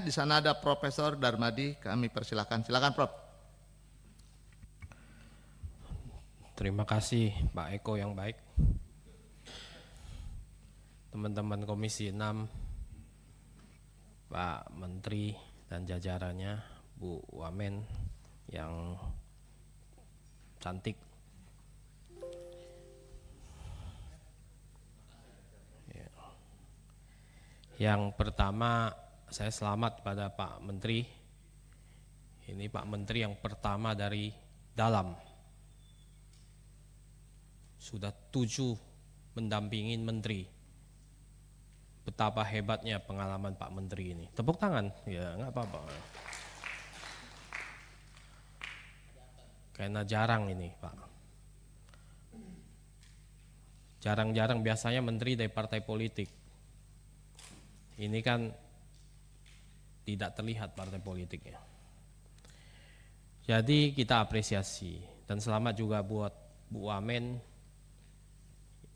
Di sana ada Profesor Darmadi, kami persilakan. Silakan Prof. Terima kasih Pak Eko yang baik. Teman-teman Komisi 6, Pak Menteri dan jajarannya, Bu Wamen yang cantik. Yang pertama, saya selamat pada Pak Menteri. Ini Pak Menteri yang pertama dari dalam. Sudah 7 mendampingin Menteri. Betapa hebatnya pengalaman Pak Menteri ini. Tepuk tangan, ya nggak apa-apa. Karena jarang ini Pak. Jarang-jarang biasanya Menteri dari partai politik. Ini kan tidak terlihat partai politiknya. Jadi kita apresiasi dan selamat juga buat Bu Wamen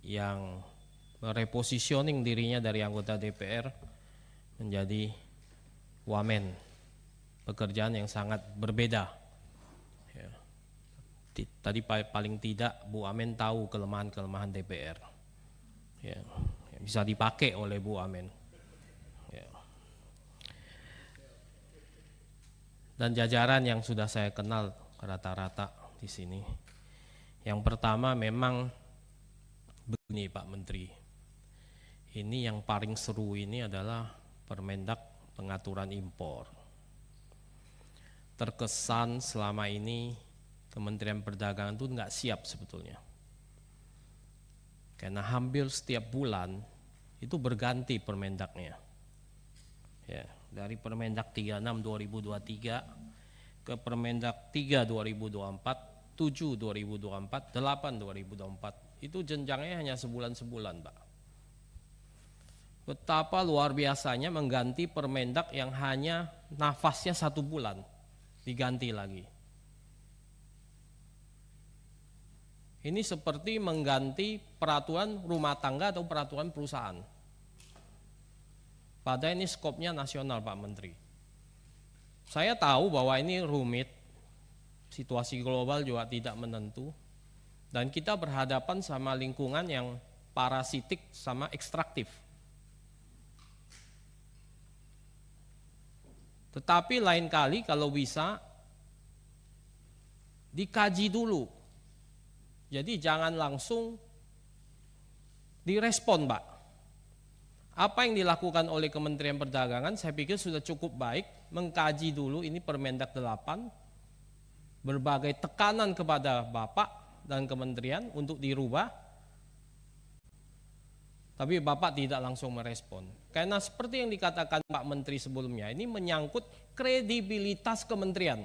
yang merepositioning dirinya dari anggota DPR menjadi Wamen. Pekerjaan yang sangat berbeda. Ya. Tadi paling tidak Bu Wamen tahu kelemahan-kelemahan DPR. Ya. Bisa dipakai oleh Bu Wamen. Dan jajaran yang sudah saya kenal rata-rata di sini. Yang pertama memang begini Pak Menteri. Ini yang paling seru ini adalah Permendak pengaturan impor. Terkesan selama ini Kementerian Perdagangan itu nggak siap sebetulnya. Karena hampir setiap bulan itu berganti Permendaknya. Ya. Dari Permendak 36 2023 ke Permendak 3 2024, 7 2024, 8 2024. Itu jenjangnya hanya sebulan-sebulan, Pak. Betapa luar biasanya mengganti Permendak yang hanya nafasnya 1 bulan, diganti lagi. Ini seperti mengganti peraturan rumah tangga atau peraturan perusahaan. Padahal ini skopnya nasional Pak Menteri. Saya tahu bahwa ini rumit, situasi global juga tidak menentu, dan kita berhadapan sama lingkungan yang parasitik sama ekstraktif. Tetapi lain kali kalau bisa dikaji dulu. Jadi jangan langsung direspon Pak. Apa yang dilakukan oleh Kementerian Perdagangan saya pikir sudah cukup baik, mengkaji dulu ini Permendak 8, berbagai tekanan kepada Bapak dan Kementerian untuk dirubah, tapi Bapak tidak langsung merespon. Karena seperti yang dikatakan Pak Menteri sebelumnya, ini menyangkut kredibilitas Kementerian.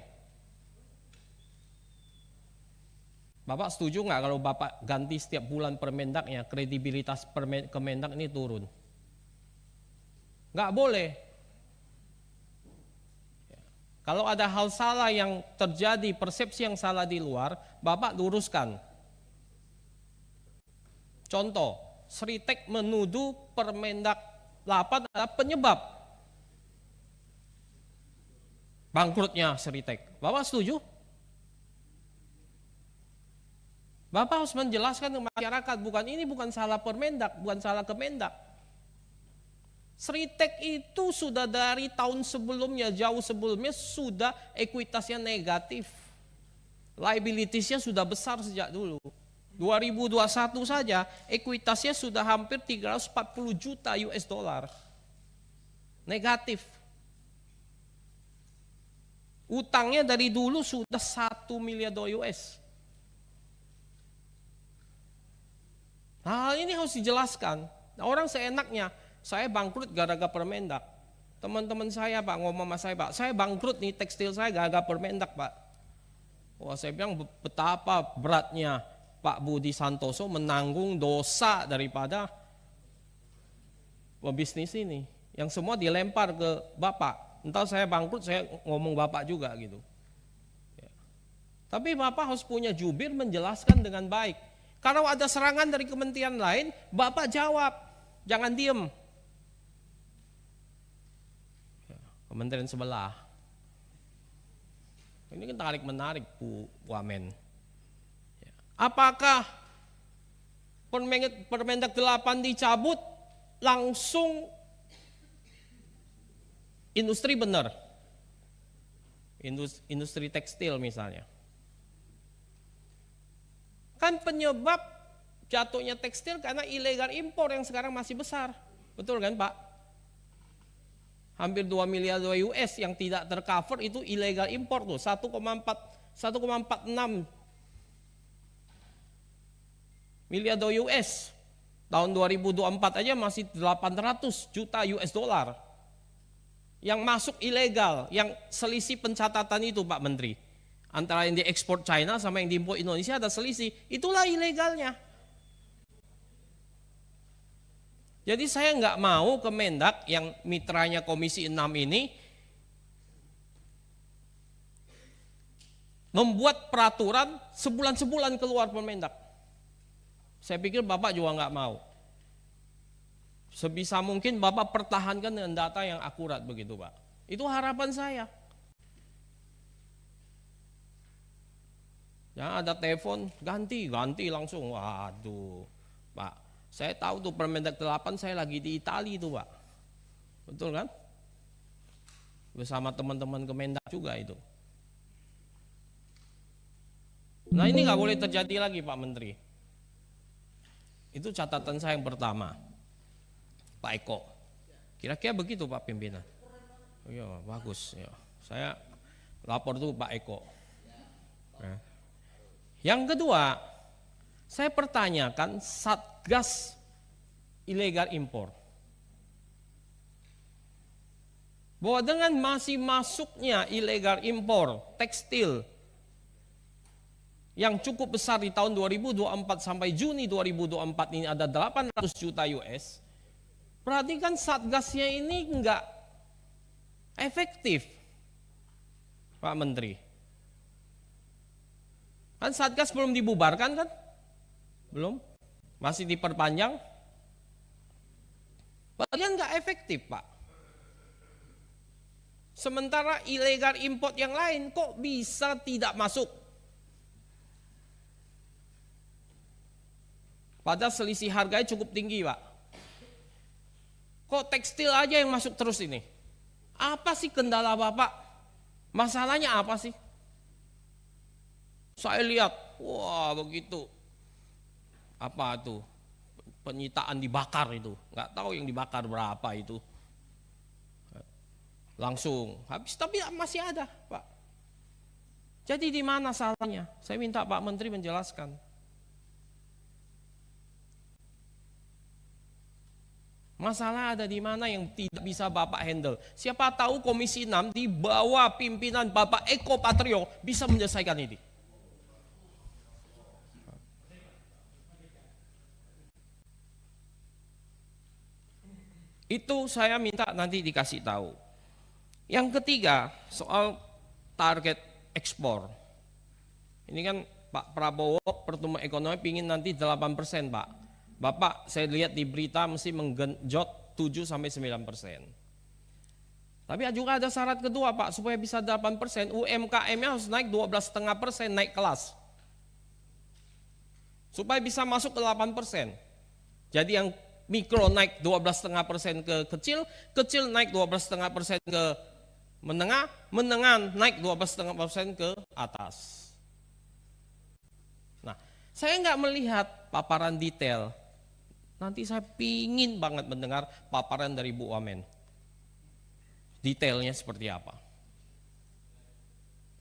Bapak setuju nggak kalau Bapak ganti setiap bulan Permendaknya, kredibilitas Kemendak ini turun? Nggak boleh. Kalau ada hal salah yang terjadi, persepsi yang salah di luar, Bapak luruskan. Contoh, Sritek menuduh Permendak 8 adalah penyebab bangkrutnya Sritek. Bapak setuju? Bapak harus menjelaskan ke masyarakat, bukan salah Permendak, bukan salah Kemendak. Sritek itu sudah dari tahun sebelumnya, jauh sebelumnya sudah ekuitasnya negatif. Liabilitiesnya sudah besar sejak dulu. 2021 saja ekuitasnya sudah hampir 340 juta US dollar. Negatif. Utangnya dari dulu sudah 1 miliar dolar US. Hal ini harus dijelaskan. Orang seenaknya, saya bangkrut gara-gara Permendak. Teman-teman saya Pak ngomong sama saya, Pak, saya bangkrut nih tekstil saya gara-gara Permendak Pak. Wah, saya bilang betapa beratnya Pak Budi Santoso menanggung dosa daripada pebisnis ini. Yang semua dilempar ke Bapak. Entah saya bangkrut, saya ngomong Bapak juga gitu. Ya. Tapi Bapak harus punya jubir menjelaskan dengan baik. Kalau ada serangan dari kementerian lain, Bapak jawab, jangan diem. kementerian sebelah. Ini kan tarik-menarik Bu Wamen. Apakah Permendak 8 dicabut, langsung industri benar? Industri tekstil misalnya. Kan penyebab jatuhnya tekstil karena ilegal impor yang sekarang masih besar. Betul kan Pak? Hampir 2 miliar US yang tidak tercover itu ilegal impor tuh, 1,46 miliar US. Tahun 2024 aja masih 800 juta US dollar. Yang masuk ilegal, yang selisih pencatatan itu Pak Menteri. Antara yang diekspor China sama yang diimpor Indonesia ada selisih. Itulah ilegalnya. Jadi saya nggak mau Kemendak yang mitranya Komisi 6 ini membuat peraturan sebulan-sebulan keluar Permendak. Saya pikir Bapak juga nggak mau. Sebisa mungkin Bapak pertahankan dengan data yang akurat begitu Pak. Itu harapan saya. Ya ada telepon, ganti langsung. Waduh Pak, saya tahu tuh Permendak 8 saya lagi di Itali tuh Pak. Betul kan? Bersama teman-teman Kemendak juga itu. Nah ini nggak boleh terjadi lagi Pak Menteri. Itu catatan saya yang pertama, Pak Eko. Kira-kira begitu Pak Pimpinan. Oh, iya bagus. Ya. Saya lapor tuh Pak Eko. Ya. Yang kedua, saya pertanyakan Satgas ilegal impor. Bahwa dengan masih masuknya ilegal impor tekstil yang cukup besar di tahun 2024 sampai Juni 2024 ini ada 800 juta US, berarti kan Satgasnya ini enggak efektif, Pak Menteri. Kan Satgas belum dibubarkan kan? Belum? Masih diperpanjang? Bagian enggak efektif, Pak. Sementara ilegal import yang lain kok bisa tidak masuk? Padahal selisih harganya cukup tinggi Pak. Kok tekstil aja yang masuk terus ini? Apa sih kendala Bapak? Masalahnya apa sih? Saya lihat, wah begitu. Apa tuh? Penyitaan dibakar itu. Nggak tahu yang dibakar berapa itu. Langsung habis, tapi masih ada Pak. Jadi di mana salahnya? Saya minta Pak Menteri menjelaskan. Masalah ada di mana yang tidak bisa Bapak handle. Siapa tahu Komisi 6 di bawah pimpinan Bapak Eko Patrio bisa menyelesaikan ini. Itu saya minta nanti dikasih tahu. Yang ketiga, soal target ekspor. Ini kan Pak Prabowo pertumbuhan ekonomi pingin nanti 8% Pak. Bapak saya lihat di berita mesti menggenjot 7-9%. Tapi juga ada syarat kedua Pak, supaya bisa 8%, UMKM-nya harus naik 12,5% naik kelas. Supaya bisa masuk ke 8%. Jadi yang mikro naik 12,5% ke kecil, kecil naik 12,5% ke menengah, menengah naik 12,5% ke atas. Nah, saya nggak melihat paparan detail. Nanti saya pingin banget mendengar paparan dari Bu Wamen. Detailnya seperti apa.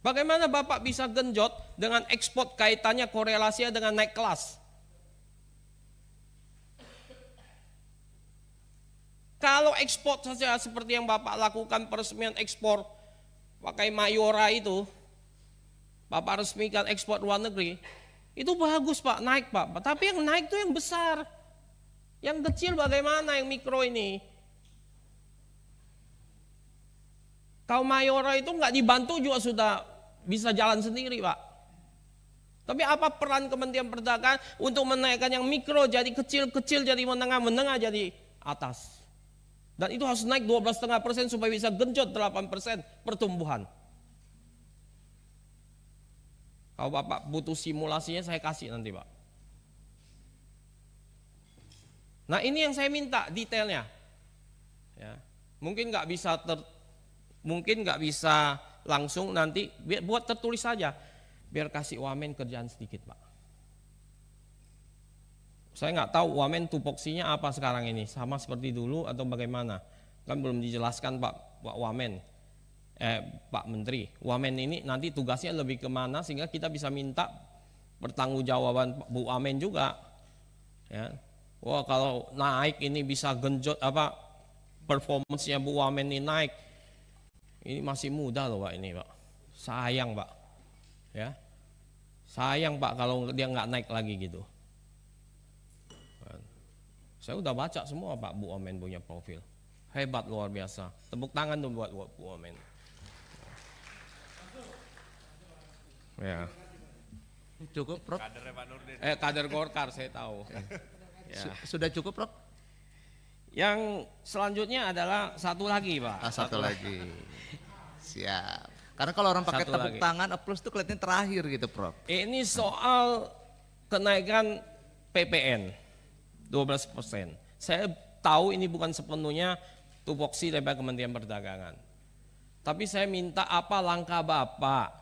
Bagaimana Bapak bisa genjot dengan ekspor kaitannya korelasinya dengan naik kelas? Kalau ekspor saja seperti yang Bapak lakukan peresmian ekspor pakai Mayora itu, Bapak resmikan ekspor luar negeri, itu bagus Pak, naik Pak. Tapi yang naik itu yang besar. Yang kecil bagaimana yang mikro ini? Kalau Mayora itu nggak dibantu juga sudah bisa jalan sendiri Pak. Tapi apa peran Kementerian Perdagangan untuk menaikkan yang mikro jadi kecil-kecil jadi menengah-menengah jadi atas? Dan itu harus naik 12,5% supaya bisa genjot 8% pertumbuhan. Kalau Bapak butuh simulasinya saya kasih nanti Pak. Nah ini yang saya minta detailnya. Ya. Mungkin nggak bisa langsung nanti buat tertulis saja. Biar kasih wamen kerjaan sedikit Pak. Saya nggak tahu wamen tupoksinya apa sekarang ini. Sama seperti dulu atau bagaimana. Kan belum dijelaskan Pak Wamen. Pak Menteri, Wamen ini nanti tugasnya lebih kemana sehingga kita bisa minta pertanggungjawaban Bu Wamen juga. Ya. Wah kalau naik ini bisa genjot performance-nya Bu Wamen ini naik. Ini masih muda loh Pak ini Pak. Sayang Pak. Ya. Sayang Pak kalau dia nggak naik lagi gitu. Saya udah baca semua Pak Bu Wamen punya profil. Hebat luar biasa. Tepuk tangan dong buat Bu Wamen. Ya. Cukup, Prof. Kader Golkar saya tahu. Ya. Sudah cukup, Prof? Yang selanjutnya adalah satu lagi, Pak. Satu lagi. Siap. Karena kalau orang pakai Satu tepuk lagi. tangan applause itu kelihatannya terakhir gitu, Prof. Ini soal kenaikan PPN 12%. Saya tahu ini bukan sepenuhnya tupoksi dari Kementerian Perdagangan. Tapi saya minta apa langkah Bapak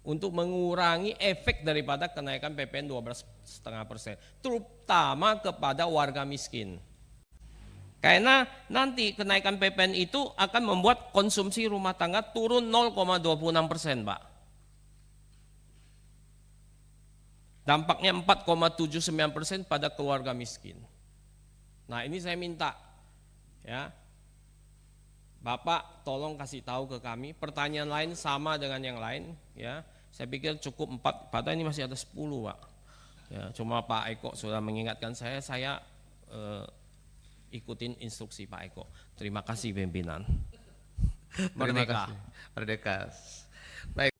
untuk mengurangi efek daripada kenaikan PPN 12,5%, terutama kepada warga miskin. Karena nanti kenaikan PPN itu akan membuat konsumsi rumah tangga turun 0,26%, Pak. Dampaknya 4,79% pada keluarga miskin. Nah ini saya minta, ya, Bapak tolong kasih tahu ke kami. Pertanyaan lain sama dengan yang lain, ya. Saya pikir cukup 4, padahal ini masih ada 10 Pak. Ya, cuma Pak Eko sudah mengingatkan saya ikutin instruksi Pak Eko. Terima kasih pimpinan. Terima Merdeka. kasih. Merdeka. Baik.